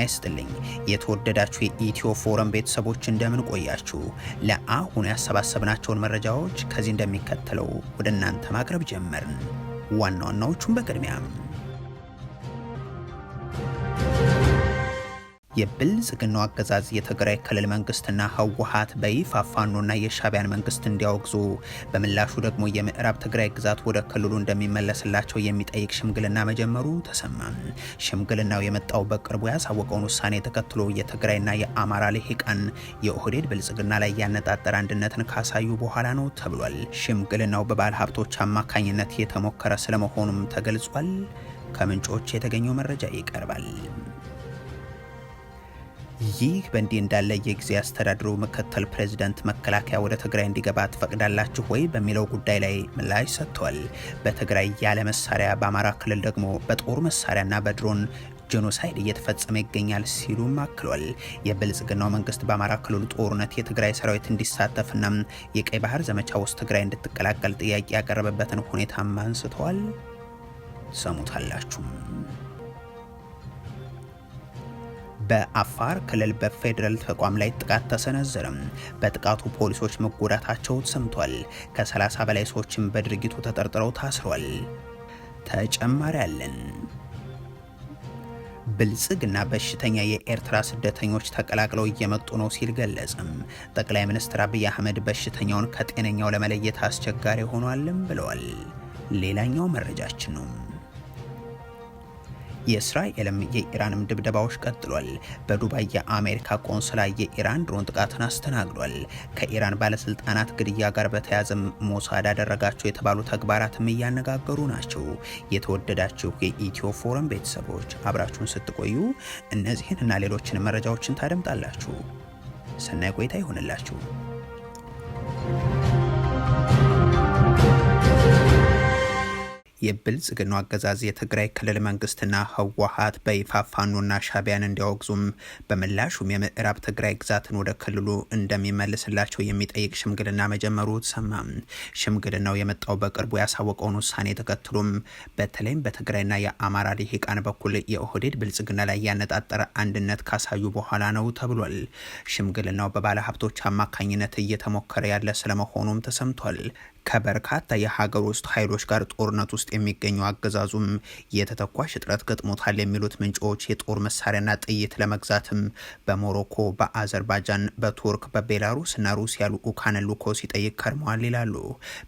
ይስጥልኝ የተወደዳችሁ የኢትዮ ፎረም ቤተሰቦች እንደምን ቆያችሁ? ለአሁን ያሰባሰብናቸውን መረጃዎች ከዚህ እንደሚከተለው ወደ እናንተ ማቅረብ ጀመርን። ዋና ዋናዎቹን በቅድሚያም የብልጽግናው አገዛዝ የትግራይ ክልል መንግስትና ህወሓት በይፋ ፋኖና የሻዕቢያን መንግስት እንዲያወግዙ በምላሹ ደግሞ የምዕራብ ትግራይ ግዛት ወደ ክልሉ እንደሚመለስላቸው የሚጠይቅ ሽምግልና መጀመሩ ተሰማ። ሽምግልናው የመጣው በቅርቡ ያሳወቀውን ውሳኔ ተከትሎ የትግራይና የአማራ ልሂቃን የኦህዴድ ብልጽግና ላይ ያነጣጠረ አንድነትን ካሳዩ በኋላ ነው ተብሏል። ሽምግልናው በባለ ሀብቶች አማካኝነት የተሞከረ ስለመሆኑም ተገልጿል። ከምንጮች የተገኘው መረጃ ይቀርባል። ይህ በእንዲህ እንዳለ የጊዜ አስተዳደሩ ምክትል ፕሬዝዳንት መከላከያ ወደ ትግራይ እንዲገባ ትፈቅዳላችሁ ወይ በሚለው ጉዳይ ላይ ምላሽ ሰጥቷል። በትግራይ ያለ መሳሪያ በአማራ ክልል ደግሞ በጦር መሳሪያና በድሮን ጄኖሳይድ እየተፈጸመ ይገኛል ሲሉም አክሏል። የብልጽግናው መንግስት በአማራ ክልል ጦርነት የትግራይ ሰራዊት እንዲሳተፍና የቀይ ባህር ዘመቻ ውስጥ ትግራይ እንድትቀላቀል ጥያቄ ያቀረበበትን ሁኔታም አንስተዋል። ሰሙታላችሁ። በአፋር ክልል በፌዴራል ተቋም ላይ ጥቃት ተሰነዘረም። በጥቃቱ ፖሊሶች መጎዳታቸው ተሰምቷል። ከ30 በላይ ሰዎችም በድርጊቱ ተጠርጥረው ታስሯል። ተጨማሪ አለን። ብልጽግና በሽተኛ የኤርትራ ስደተኞች ተቀላቅለው እየመጡ ነው ሲል ገለጸም። ጠቅላይ ሚኒስትር አብይ አህመድ በሽተኛውን ከጤነኛው ለመለየት አስቸጋሪ ሆኗልም ብለዋል። ሌላኛው መረጃችን ነው። የእስራኤልም የኢራንም ድብደባዎች ቀጥሏል። በዱባይ የአሜሪካ ቆንስላ የኢራን ድሮን ጥቃትን አስተናግዷል። ከኢራን ባለስልጣናት ግድያ ጋር በተያያዘም ሞሳድ ያደረጋቸው የተባሉ ተግባራትም እያነጋገሩ ናቸው። የተወደዳችሁ የኢትዮ ፎረም ቤተሰቦች አብራችሁን ስትቆዩ እነዚህን እና ሌሎችን መረጃዎችን ታደምጣላችሁ። ሰናይ ቆይታ ይሆንላችሁ። የብልጽግናው አገዛዝ የትግራይ ክልል መንግስትና ህወሓት በይፋ ፋኖና ሻዕቢያን እንዲያወግዙም በምላሹም የምዕራብ ትግራይ ግዛትን ወደ ክልሉ እንደሚመልስላቸው የሚጠይቅ ሽምግልና መጀመሩ ተሰማ። ሽምግልናው የመጣው በቅርቡ ያሳወቀውን ውሳኔ ተከትሎም በተለይም በትግራይና የአማራ ልሂቃን በኩል የኦህዴድ ብልጽግና ላይ ያነጣጠረ አንድነት ካሳዩ በኋላ ነው ተብሏል። ሽምግልናው በባለ ሀብቶች አማካኝነት እየተሞከረ ያለ ስለመሆኑም ተሰምቷል። ከበርካታ የሀገር ውስጥ ኃይሎች ጋር ጦርነት ውስጥ የሚገኘው አገዛዙም የተተኳሽ እጥረት ገጥሞታል የሚሉት ምንጮች የጦር መሳሪያና ጥይት ለመግዛትም በሞሮኮ፣ በአዘርባይጃን፣ በቱርክ፣ በቤላሩስ እና ሩሲያ ልዑካን ልኮ ሲጠይቅ ከርመዋል ይላሉ።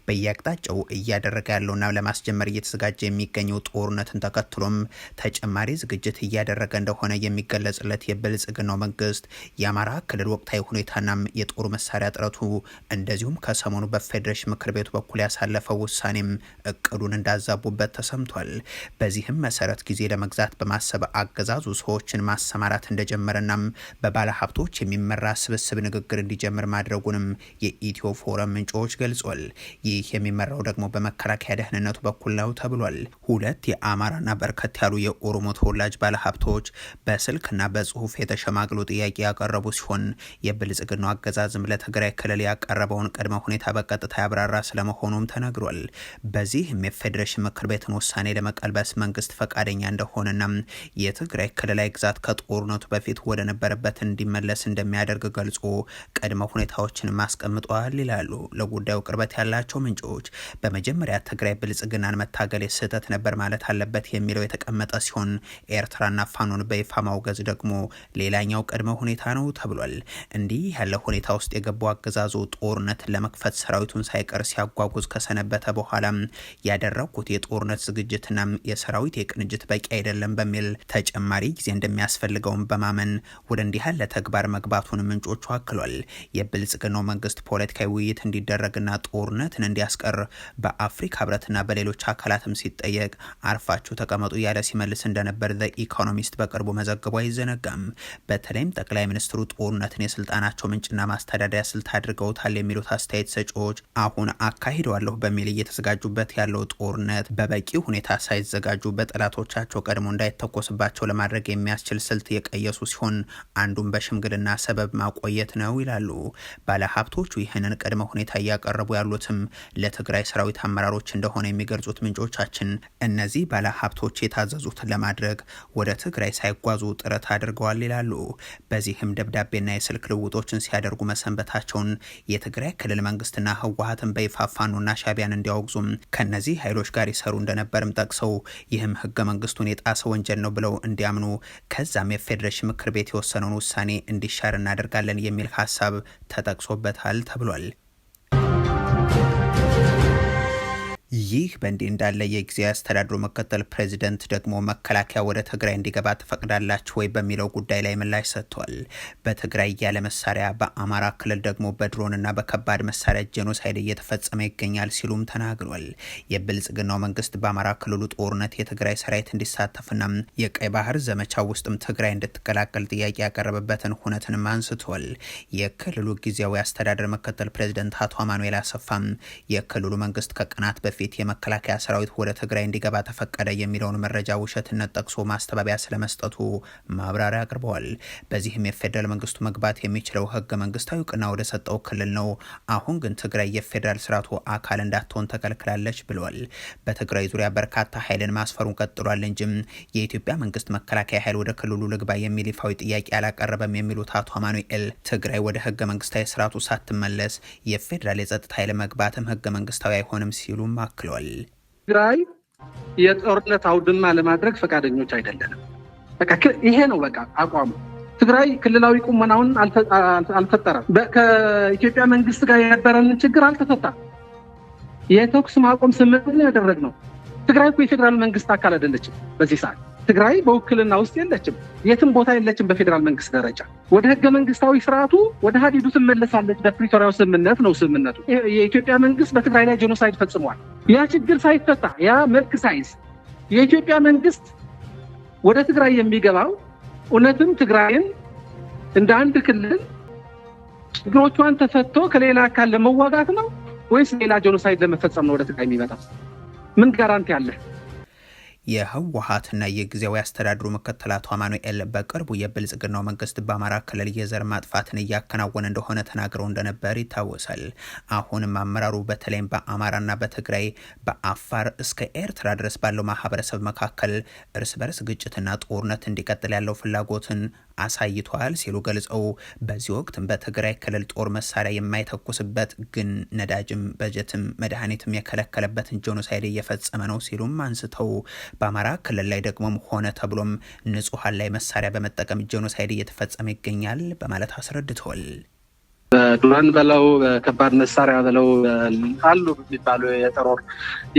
በየአቅጣጫው እያደረገ ያለውና ለማስጀመር እየተዘጋጀ የሚገኘው ጦርነትን ተከትሎም ተጨማሪ ዝግጅት እያደረገ እንደሆነ የሚገለጽለት የብልጽግናው መንግስት የአማራ ክልል ወቅታዊ ሁኔታናም የጦር መሳሪያ እጥረቱ እንደዚሁም ከሰሞኑ በፌዴሬሽን ምክር ቤት በኩል ያሳለፈው ውሳኔም እቅዱን እንዳዛቡበት ተሰምቷል። በዚህም መሰረት ጊዜ ለመግዛት በማሰብ አገዛዙ ሰዎችን ማሰማራት እንደጀመረናም በባለ ሀብቶች የሚመራ ስብስብ ንግግር እንዲጀምር ማድረጉንም የኢትዮ ፎረም ምንጮች ገልጿል። ይህ የሚመራው ደግሞ በመከላከያ ደህንነቱ በኩል ነው ተብሏል። ሁለት የአማራና በርከት ያሉ የኦሮሞ ተወላጅ ባለ ሀብቶች በስልክና በጽሁፍ የተሸማግሉ ጥያቄ ያቀረቡ ሲሆን የብልጽግናው አገዛዝም ለትግራይ ክልል ያቀረበውን ቅድመ ሁኔታ በቀጥታ ያብራራ ስለመሆኑም ተነግሯል። በዚህም የፌዴሬሽን ምክር ቤትን ውሳኔ ለመቀልበስ መንግስት ፈቃደኛ እንደሆነና የትግራይ ክልላዊ ግዛት ከጦርነቱ በፊት ወደ ነበረበት እንዲመለስ እንደሚያደርግ ገልጾ ቅድመ ሁኔታዎችን ማስቀምጧል ይላሉ ለጉዳዩ ቅርበት ያላቸው ምንጮች። በመጀመሪያ ትግራይ ብልጽግናን መታገል ስህተት ነበር ማለት አለበት የሚለው የተቀመጠ ሲሆን ኤርትራና ፋኖን በይፋ ማውገዝ ደግሞ ሌላኛው ቅድመ ሁኔታ ነው ተብሏል። እንዲህ ያለ ሁኔታ ውስጥ የገባው አገዛዙ ጦርነት ለመክፈት ሰራዊቱን ሳይቀር ሲያጓጉዝ ከሰነበተ በኋላ ያደረኩት የጦርነት ዝግጅትና የሰራዊት የቅንጅት በቂ አይደለም በሚል ተጨማሪ ጊዜ እንደሚያስፈልገውም በማመን ወደ እንዲህ ያለ ተግባር መግባቱን ምንጮቹ አክሏል። የብልጽግናው መንግስት ፖለቲካዊ ውይይት እንዲደረግና ጦርነትን እንዲያስቀር በአፍሪካ ህብረትና በሌሎች አካላትም ሲጠየቅ አርፋችሁ ተቀመጡ ያለ ሲመልስ እንደነበር ዘ ኢኮኖሚስት በቅርቡ መዘገቡ አይዘነጋም። በተለይም ጠቅላይ ሚኒስትሩ ጦርነትን የስልጣናቸው ምንጭና ማስተዳደሪያ ስልት አድርገውታል የሚሉት አስተያየት ሰጪዎች አሁን አካሂደዋለሁ በሚል እየተዘጋጁበት ያለው ጦርነት በበቂ ሁኔታ ሳይዘጋጁ በጠላቶቻቸው ቀድሞ እንዳይተኮስባቸው ለማድረግ የሚያስችል ስልት የቀየሱ ሲሆን አንዱም በሽምግልና ሰበብ ማቆየት ነው ይላሉ። ባለሀብቶቹ ይህንን ቅድመ ሁኔታ እያቀረቡ ያሉትም ለትግራይ ሰራዊት አመራሮች እንደሆነ የሚገልጹት ምንጮቻችን እነዚህ ባለሀብቶች የታዘዙትን ለማድረግ ወደ ትግራይ ሳይጓዙ ጥረት አድርገዋል ይላሉ። በዚህም ደብዳቤና የስልክ ልውጦችን ሲያደርጉ መሰንበታቸውን የትግራይ ክልል መንግስትና ህወሓትን በይፋ ፋኖና ሻቢያን እንዲያወግዙም ከነዚህ ኃይሎች ጋር ይሰሩ እንደነበርም ጠቅሰው ይህም ህገ መንግስቱን የጣሰ ወንጀል ነው ብለው እንዲያምኑ ከዛም የፌዴሬሽን ምክር ቤት የወሰነውን ውሳኔ እንዲሻር እናደርጋለን የሚል ሀሳብ ተጠቅሶበታል ተብሏል። ይህ በእንዲህ እንዳለ የጊዜያዊ አስተዳደሩ ምክትል ፕሬዚደንት ደግሞ መከላከያ ወደ ትግራይ እንዲገባ ትፈቅዳላችሁ ወይ በሚለው ጉዳይ ላይ ምላሽ ሰጥቷል። በትግራይ ያለ መሳሪያ በአማራ ክልል ደግሞ በድሮንና በከባድ መሳሪያ ጄኖሳይድ እየተፈጸመ ይገኛል ሲሉም ተናግሯል። የብልጽግናው መንግስት በአማራ ክልሉ ጦርነት የትግራይ ሰራዊት እንዲሳተፍና የቀይ ባህር ዘመቻ ውስጥም ትግራይ እንድትቀላቀል ጥያቄ ያቀረበበትን ሁነትንም አንስቷል። የክልሉ ጊዜያዊ አስተዳደር ምክትል ፕሬዚደንት አቶ አማኑኤል አሰፋም የክልሉ መንግስት ከቀናት በፊት የመከላከያ ሰራዊት ወደ ትግራይ እንዲገባ ተፈቀደ የሚለውን መረጃ ውሸትነት ጠቅሶ ማስተባበያ ስለመስጠቱ ማብራሪያ አቅርበዋል። በዚህም የፌዴራል መንግስቱ መግባት የሚችለው ህገ መንግስታዊ እውቅና ወደ ሰጠው ክልል ነው። አሁን ግን ትግራይ የፌዴራል ስርዓቱ አካል እንዳትሆን ተከልክላለች ብለዋል። በትግራይ ዙሪያ በርካታ ኃይልን ማስፈሩን ቀጥሏል እንጂም የኢትዮጵያ መንግስት መከላከያ ኃይል ወደ ክልሉ ልግባ የሚል ይፋዊ ጥያቄ አላቀረበም የሚሉት አቶ አማኑኤል ትግራይ ወደ ህገ መንግስታዊ ስርዓቱ ሳትመለስ የፌዴራል የጸጥታ ኃይል መግባትም ህገ መንግስታዊ አይሆንም ሲሉም አክሏል። ትግራይ የጦርነት አውድማ ለማድረግ ፈቃደኞች አይደለንም። በቃ ይሄ ነው በቃ አቋሙ። ትግራይ ክልላዊ ቁመናውን አልፈጠረም። ከኢትዮጵያ መንግስት ጋር የነበረን ችግር አልተፈታም። የተኩስ ማቆም ስምምነት ያደረግነው ትግራይ እኮ የፌዴራል መንግስት አካል አይደለችም። በዚህ ሰዓት ትግራይ በውክልና ውስጥ የለችም፣ የትም ቦታ የለችም። በፌዴራል መንግስት ደረጃ ወደ ህገ መንግስታዊ ስርዓቱ ወደ ሀዲዱ ትመለሳለች። በፕሪቶሪያው ስምምነት ነው ስምምነቱ። የኢትዮጵያ መንግስት በትግራይ ላይ ጄኖሳይድ ፈጽሟል። ያ ችግር ሳይፈታ ያ መልክ ሳይዝ የኢትዮጵያ መንግስት ወደ ትግራይ የሚገባው እውነትም ትግራይን እንደ አንድ ክልል ችግሮቿን ተፈቶ ከሌላ አካል ለመዋጋት ነው ወይስ ሌላ ጄኖሳይድ ለመፈጸም ነው ወደ ትግራይ የሚመጣው? ምን ጋራንቲ አለ? የህወሓትና የጊዜያዊ አስተዳደሩ ምክትል አቶ አማኑኤል በቅርቡ የብልጽግናው መንግስት በአማራ ክልል የዘር ማጥፋትን እያከናወነ እንደሆነ ተናግረው እንደነበር ይታወሳል። አሁንም አመራሩ በተለይም በአማራና በትግራይ በአፋር እስከ ኤርትራ ድረስ ባለው ማህበረሰብ መካከል እርስ በርስ ግጭትና ጦርነት እንዲቀጥል ያለው ፍላጎትን አሳይቷል ሲሉ ገልጸው በዚህ ወቅት በትግራይ ክልል ጦር መሳሪያ የማይተኩስበት ግን ነዳጅም በጀትም መድኃኒትም የከለከለበትን ጄኖሳይድ እየፈጸመ ነው ሲሉም አንስተው በአማራ ክልል ላይ ደግሞም ሆነ ተብሎም ንጹሃን ላይ መሳሪያ በመጠቀም ጄኖሳይድ እየተፈጸመ ይገኛል በማለት አስረድተዋል። በድሮን በለው ከባድ መሳሪያ በለው አሉ የሚባሉ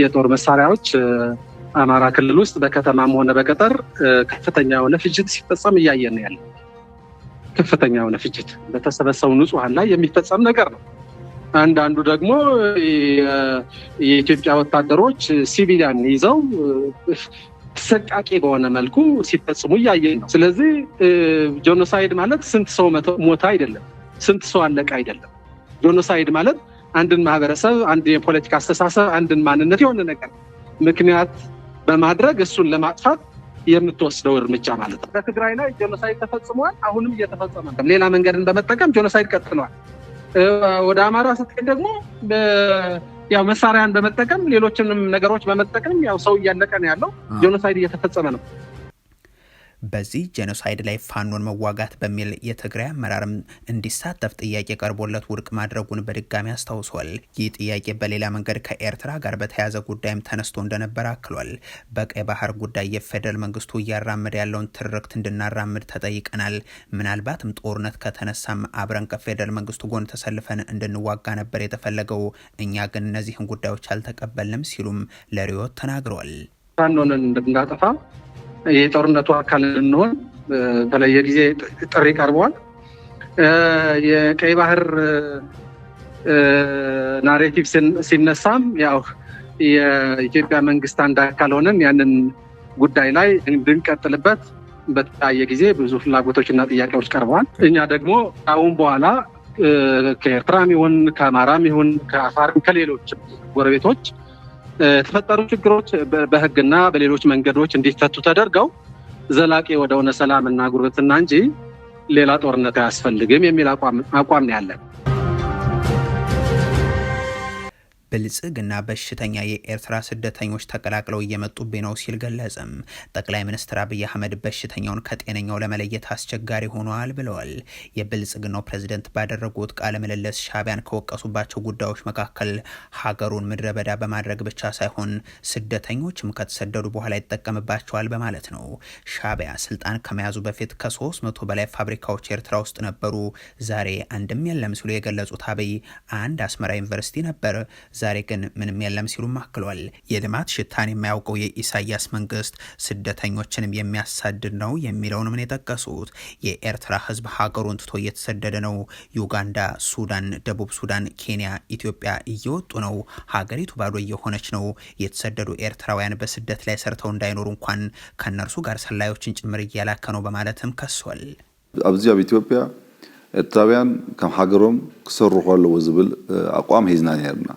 የጦር መሳሪያዎች አማራ ክልል ውስጥ በከተማም ሆነ በገጠር ከፍተኛ የሆነ ፍጅት ሲፈጸም እያየን ነው ያለው። ከፍተኛ የሆነ ፍጅት በተሰበሰቡ ንጹሃን ላይ የሚፈጸም ነገር ነው። አንዳንዱ ደግሞ የኢትዮጵያ ወታደሮች ሲቪሊያን ይዘው ሰቃቂ በሆነ መልኩ ሲፈጽሙ እያየን ነው። ስለዚህ ጄኖሳይድ ማለት ስንት ሰው ሞተ አይደለም፣ ስንት ሰው አለቀ አይደለም። ጄኖሳይድ ማለት አንድን ማህበረሰብ፣ አንድ የፖለቲካ አስተሳሰብ፣ አንድን ማንነት የሆነ ነገር ምክንያት በማድረግ እሱን ለማጥፋት የምትወስደው እርምጃ ማለት ነው። በትግራይ ላይ ጄኖሳይድ ተፈጽሟል፣ አሁንም እየተፈጸመ ነው። ሌላ መንገድን በመጠቀም ጄኖሳይድ ቀጥሏል። ወደ አማራ ስትሄድ ደግሞ ያው መሳሪያን በመጠቀም ሌሎችንም ነገሮች በመጠቀም ያው ሰው እያለቀ ነው ያለው። ጄኖሳይድ እየተፈጸመ ነው። በዚህ ጄኖሳይድ ላይ ፋኖን መዋጋት በሚል የትግራይ አመራርም እንዲሳተፍ ጥያቄ ቀርቦለት ውድቅ ማድረጉን በድጋሚ አስታውሷል። ይህ ጥያቄ በሌላ መንገድ ከኤርትራ ጋር በተያያዘ ጉዳይም ተነስቶ እንደነበር አክሏል። በቀይ ባህር ጉዳይ የፌደራል መንግስቱ እያራመደ ያለውን ትርክት እንድናራምድ ተጠይቀናል። ምናልባትም ጦርነት ከተነሳም አብረን ከፌደራል መንግስቱ ጎን ተሰልፈን እንድንዋጋ ነበር የተፈለገው፣ እኛ ግን እነዚህን ጉዳዮች አልተቀበልንም ሲሉም ለሪዮት ተናግረዋል። ፋኖን እንድናጠፋ የጦርነቱ አካል እንሆን በተለየ ጊዜ ጥሪ ቀርቧል። የቀይ ባህር ናሬቲቭ ሲነሳም ያው የኢትዮጵያ መንግስት አንድ አካል ሆነን ያንን ጉዳይ ላይ እንድንቀጥልበት በተለያየ ጊዜ ብዙ ፍላጎቶችና ጥያቄዎች ቀርበዋል። እኛ ደግሞ አሁን በኋላ ከኤርትራም ይሁን ከአማራም ይሁን ከአፋርም ከሌሎችም ጎረቤቶች የተፈጠሩ ችግሮች በህግና በሌሎች መንገዶች እንዲፈቱ ተደርገው ዘላቂ ወደሆነ ሰላምና ጉርብትና እንጂ ሌላ ጦርነት አያስፈልግም የሚል አቋም ነው ያለን። ብልጽግና በሽተኛ የኤርትራ ስደተኞች ተቀላቅለው እየመጡብኝ ነው ሲል ገለጸም። ጠቅላይ ሚኒስትር አብይ አህመድ በሽተኛውን ከጤነኛው ለመለየት አስቸጋሪ ሆኗል ብለዋል። የብልጽግናው ፕሬዝደንት ባደረጉት ቃለ ምልልስ ሻዕቢያን ከወቀሱባቸው ጉዳዮች መካከል ሀገሩን ምድረ በዳ በማድረግ ብቻ ሳይሆን ስደተኞችም ከተሰደዱ በኋላ ይጠቀምባቸዋል በማለት ነው። ሻዕቢያ ስልጣን ከመያዙ በፊት ከ300 በላይ ፋብሪካዎች ኤርትራ ውስጥ ነበሩ፣ ዛሬ አንድም የለም ሲሉ የገለጹት አብይ አንድ አስመራ ዩኒቨርሲቲ ነበር፣ ዛሬ ግን ምንም የለም ሲሉም አክሏል። የልማት ሽታን የማያውቀው የኢሳያስ መንግስት ስደተኞችንም የሚያሳድድ ነው የሚለውን ምን የጠቀሱት የኤርትራ ህዝብ ሀገሩን ትቶ እየተሰደደ ነው። ዩጋንዳ፣ ሱዳን፣ ደቡብ ሱዳን፣ ኬንያ፣ ኢትዮጵያ እየወጡ ነው። ሀገሪቱ ባዶ እየሆነች ነው። የተሰደዱ ኤርትራውያን በስደት ላይ ሰርተው እንዳይኖሩ እንኳን ከነርሱ ጋር ሰላዮችን ጭምር እያላከ ነው በማለትም ከሷል። ኣብዚ ኣብ ኢትዮጵያ ኤርትራውያን ከም ሃገሮም ክሰርሑ ከለዎ ዝብል አቋም ሂዝና ነርና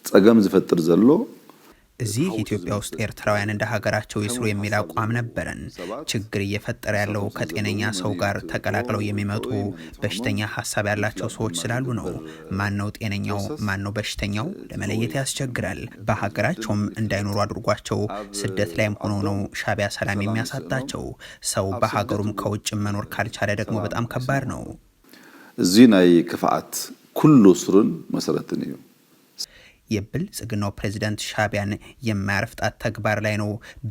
ጸገም ዝፈጥር ዘሎ እዚህ ኢትዮጵያ ውስጥ ኤርትራውያን እንደ ሀገራቸው ይስሩ የሚል አቋም ነበረን። ችግር እየፈጠረ ያለው ከጤነኛ ሰው ጋር ተቀላቅለው የሚመጡ በሽተኛ ሀሳብ ያላቸው ሰዎች ስላሉ ነው። ማን ነው ጤነኛው ማን ነው በሽተኛው ለመለየት ያስቸግራል። በሀገራቸውም እንዳይኖሩ አድርጓቸው ስደት ላይም ሆኖ ነው ሻዕቢያ ሰላም የሚያሳጣቸው። ሰው በሀገሩም ከውጭም መኖር ካልቻለ ደግሞ በጣም ከባድ ነው። እዚህ ናይ ክፍአት ኩሉ ስሩን መሰረትን እዩ። የብልጽግናው ፕሬዝዳንት ሻዕቢያን የማያርፍጣት ተግባር ላይ ነው።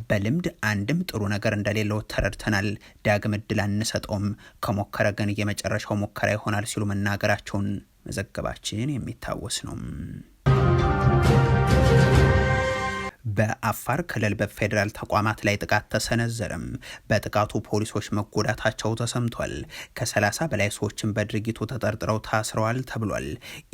በልምድ አንድም ጥሩ ነገር እንደሌለው ተረድተናል። ዳግም እድል አንሰጠውም፣ ከሞከረ ግን የመጨረሻው ሙከራ ይሆናል ሲሉ መናገራቸውን መዘገባችን የሚታወስ ነው። በአፋር ክልል በፌዴራል ተቋማት ላይ ጥቃት ተሰነዘረም። በጥቃቱ ፖሊሶች መጎዳታቸው ተሰምቷል። ከ30 በላይ ሰዎችን በድርጊቱ ተጠርጥረው ታስረዋል ተብሏል።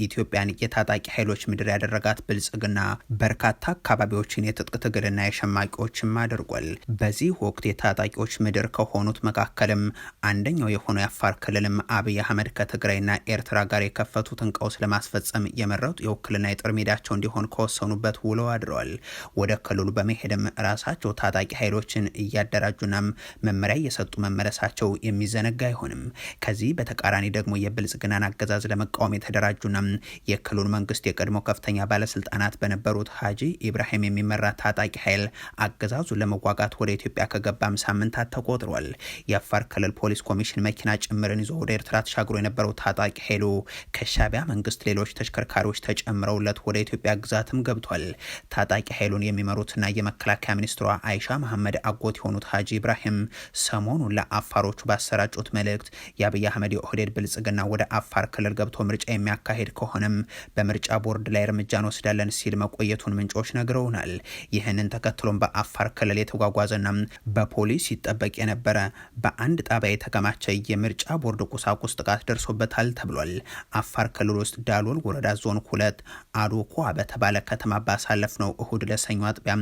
ኢትዮጵያን የታጣቂ ኃይሎች ምድር ያደረጋት ብልጽግና በርካታ አካባቢዎችን የትጥቅ ትግልና የሸማቂዎችም አድርጓል። በዚህ ወቅት የታጣቂዎች ምድር ከሆኑት መካከልም አንደኛው የሆነው የአፋር ክልልም አብይ አህመድ ከትግራይና ኤርትራ ጋር የከፈቱትን ቀውስ ለማስፈጸም የመረጡ የውክልና የጦር ሜዳቸው እንዲሆን ከወሰኑበት ውለው አድረዋል። ወደ ክልሉ በመሄድም ራሳቸው ታጣቂ ኃይሎችን እያደራጁና መመሪያ እየሰጡ መመለሳቸው የሚዘነጋ አይሆንም። ከዚህ በተቃራኒ ደግሞ የብልጽግናን አገዛዝ ለመቃወም የተደራጁና የክልሉ መንግስት የቀድሞ ከፍተኛ ባለስልጣናት በነበሩት ሀጂ ኢብራሂም የሚመራ ታጣቂ ኃይል አገዛዙን ለመዋጋት ወደ ኢትዮጵያ ከገባም ሳምንታት ተቆጥሯል። የአፋር ክልል ፖሊስ ኮሚሽን መኪና ጭምርን ይዞ ወደ ኤርትራ ተሻግሮ የነበረው ታጣቂ ኃይሉ ከሻዕቢያ መንግስት ሌሎች ተሽከርካሪዎች ተጨምረውለት ወደ ኢትዮጵያ ግዛትም ገብቷል። ታጣቂ ኃይሉን የሚመሩትና የመከላከያ ሚኒስትሯ አይሻ መሐመድ አጎት የሆኑት ሀጂ ኢብራሂም ሰሞኑን ለአፋሮቹ ባሰራጩት መልእክት የአብይ አህመድ የኦህዴድ ብልጽግና ወደ አፋር ክልል ገብቶ ምርጫ የሚያካሄድ ከሆነም በምርጫ ቦርድ ላይ እርምጃ እንወስዳለን ሲል መቆየቱን ምንጮች ነግረውናል። ይህንን ተከትሎም በአፋር ክልል የተጓጓዘና በፖሊስ ይጠበቅ የነበረ በአንድ ጣቢያ የተከማቸ የምርጫ ቦርድ ቁሳቁስ ጥቃት ደርሶበታል ተብሏል። አፋር ክልል ውስጥ ዳሎል ወረዳ ዞን 2 አዶኳ በተባለ ከተማ ባሳለፍነው እሁድ ለሰኞ አጥቢያ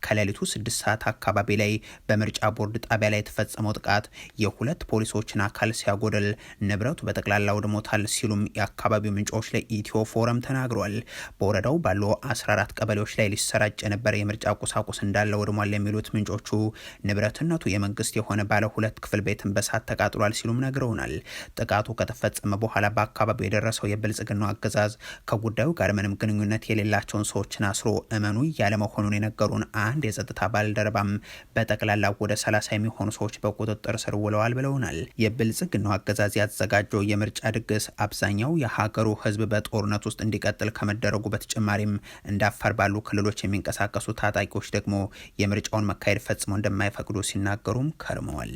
ከሌሊቱ 6 ሰዓት አካባቢ ላይ በምርጫ ቦርድ ጣቢያ ላይ የተፈጸመው ጥቃት የሁለት ፖሊሶችን አካል ሲያጎደል ንብረቱ በጠቅላላ ወድሞታል ሲሉም የአካባቢው ምንጮች ለኢትዮ ፎረም ተናግሯል። በወረዳው ባሉ 14 ቀበሌዎች ላይ ሊሰራጭ የነበረ የምርጫ ቁሳቁስ እንዳለ ወድሟል የሚሉት ምንጮቹ ንብረትነቱ የመንግስት የሆነ ባለ 2 ክፍል ቤትን በሳት ተቃጥሏል ሲሉም ነግረውናል። ጥቃቱ ከተፈጸመ በኋላ በአካባቢው የደረሰው የብልጽግናው አገዛዝ ከጉዳዩ ጋር ምንም ግንኙነት የሌላቸውን ሰዎችን አስሮ እመኑ ያለ መሆኑን የነገሩን አንድ የጸጥታ ባልደረባም በጠቅላላ ወደ 30 የሚሆኑ ሰዎች በቁጥጥር ስር ውለዋል ብለውናል። የብልጽግናው አገዛዝ ያዘጋጀው የምርጫ ድግስ አብዛኛው የሀገሩ ህዝብ በጦርነት ውስጥ እንዲቀጥል ከመደረጉ በተጨማሪም እንደ አፋር ባሉ ክልሎች የሚንቀሳቀሱ ታጣቂዎች ደግሞ የምርጫውን መካሄድ ፈጽሞ እንደማይፈቅዱ ሲናገሩም ከርመዋል።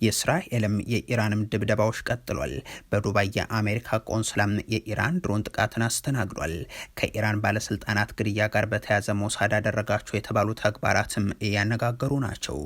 የእስራኤልም የኢራንም ድብደባዎች ቀጥሏል። በዱባይ የአሜሪካ ቆንስላም የኢራን ድሮን ጥቃትን አስተናግዷል። ከኢራን ባለስልጣናት ግድያ ጋር በተያያዘ ሞሳድ አደረጋቸው የተባሉ ተግባራትም እያነጋገሩ ናቸው።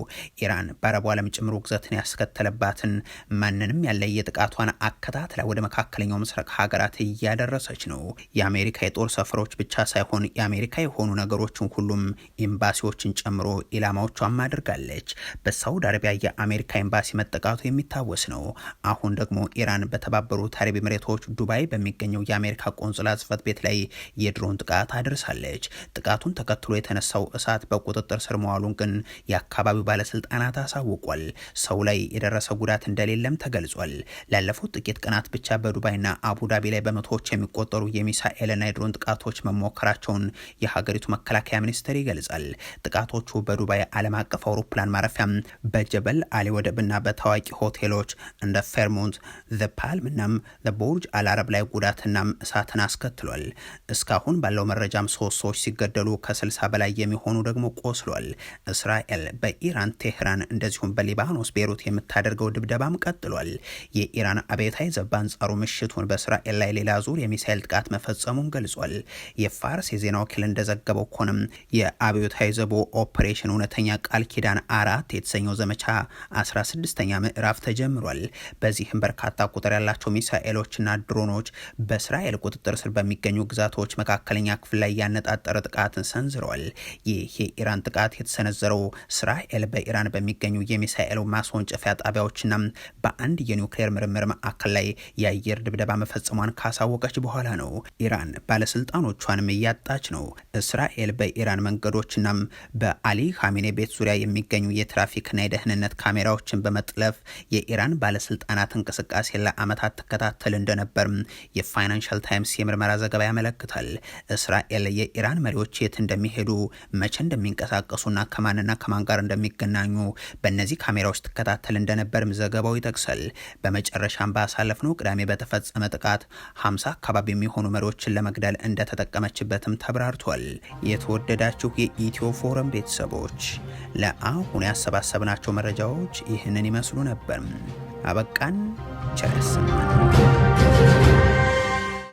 ኢራን በአረቡ ዓለም ጭምር ውግዘትን ያስከተለባትን ማንንም ያለ የጥቃቷን አከታትላ ወደ መካከለኛው ምስራቅ ሀገራት እያደረሰች ነው። የአሜሪካ የጦር ሰፈሮች ብቻ ሳይሆን የአሜሪካ የሆኑ ነገሮችን ሁሉም ኤምባሲዎችን ጨምሮ ኢላማዎቿም አድርጋለች። በሳውዲ አረቢያ የአሜሪካ ኤምባሲ መጠቃቱ የሚታወስ ነው። አሁን ደግሞ ኢራን በተባበሩት አረብ ኤሚሬቶች ዱባይ በሚገኘው የአሜሪካ ቆንጽላ ጽሕፈት ቤት ላይ የድሮን ጥቃት አድርሳለች። ጥቃቱን ተከትሎ የተነሳው እሳት በቁጥጥር ስር መዋሉን ግን የአካባቢው ባለስልጣናት አሳውቋል። ሰው ላይ የደረሰ ጉዳት እንደሌለም ተገልጿል። ላለፉት ጥቂት ቀናት ብቻ በዱባይና አቡዳቢ ላይ በመቶዎች የሚቆጠሩ የሚሳኤልና የድሮን ጥቃቶች መሞከራቸውን የሀገሪቱ መከላከያ ሚኒስቴር ይገልጻል። ጥቃቶቹ በዱባይ ዓለም አቀፍ አውሮፕላን ማረፊያ፣ በጀበል አሊ ወደብና በታዋቂ ሆቴሎች እንደ ፌርሞንት፣ ዘ ፓልም እና በቡርጅ አልአረብ ላይ ጉዳትና እሳትን አስከትሏል። እስካሁን ባለው መረጃም 3 ሰዎች ሲገደሉ ከ60 በላይ የሚሆኑ ደግሞ ቆስሏል። እስራኤል በኢራን ቴህራን እንደዚሁም በሊባኖስ ቤሩት የምታደርገው ድብደባም ቀጥሏል። የኢራን አብዮታዊ ዘብ በአንጻሩ ምሽቱን በእስራኤል ላይ ሌላ ዙር የሚሳኤል ጥቃት መፈጸሙን ገልጿል። የፋርስ የዜና ወኪል እንደዘገበው ከሆነም የአብዮታዊ ዘቡ ኦፕሬሽን እውነተኛ ቃል ኪዳን 4 የተሰኘው ዘመቻ 16ኛ ምዕራፍ ተጀምሯል። በዚህም በርካታ ቁጥር ያላቸው ሚሳኤሎችና ድሮኖች በእስራኤል ቁጥጥር ስር በሚገኙ ግዛቶች መካከለኛ ክፍል ላይ ያነጣጠረ ጥቃትን ሰንዝረዋል። ይህ የኢራን ጥቃት የተሰነዘረው እስራኤል በኢራን በሚገኙ የሚሳኤል ማስወንጨፊያ ጣቢያዎችና በአንድ የኒውክሌር ምርምር ማዕከል ላይ የአየር ድብደባ መፈጸሟን ካሳወቀች በኋላ ነው። ኢራን ባለስልጣኖቿንም እያጣች ነው። እስራኤል በኢራን መንገዶችና በአሊ ኻሜኔ ቤት ዙሪያ የሚገኙ የትራፊክና የደህንነት ካሜራዎችን በመጥለፍ የኢራን ባለስልጣናት እንቅስቃሴ ለዓመታት ተከታተል እንደነበር የፋይናንሻል ታይምስ የምርመራ ዘገባ ያመለክታል። እስራኤል የኢራን መሪዎች የት እንደሚሄዱ፣ መቼ እንደሚንቀሳቀሱና ከማንና ከማን ጋር እንደሚገናኙ በእነዚህ ካሜራዎች ትከታተል እንደነበርም ዘገባው ይጠቅሳል። በመጨረሻም ባሳለፍነው ቅዳሜ በተፈጸመ ጥቃት 50 አካባቢ የሚሆኑ መሪዎችን ለመግደል እንደተጠቀመችበትም ተብራርቷል። የተወደዳችሁ የኢትዮ ፎረም ቤተሰቦች ለአሁን ያሰባሰብናቸው መረጃዎች ይህንን ይመስሉ ነበር። አበቃን። ቸር ያሰማን።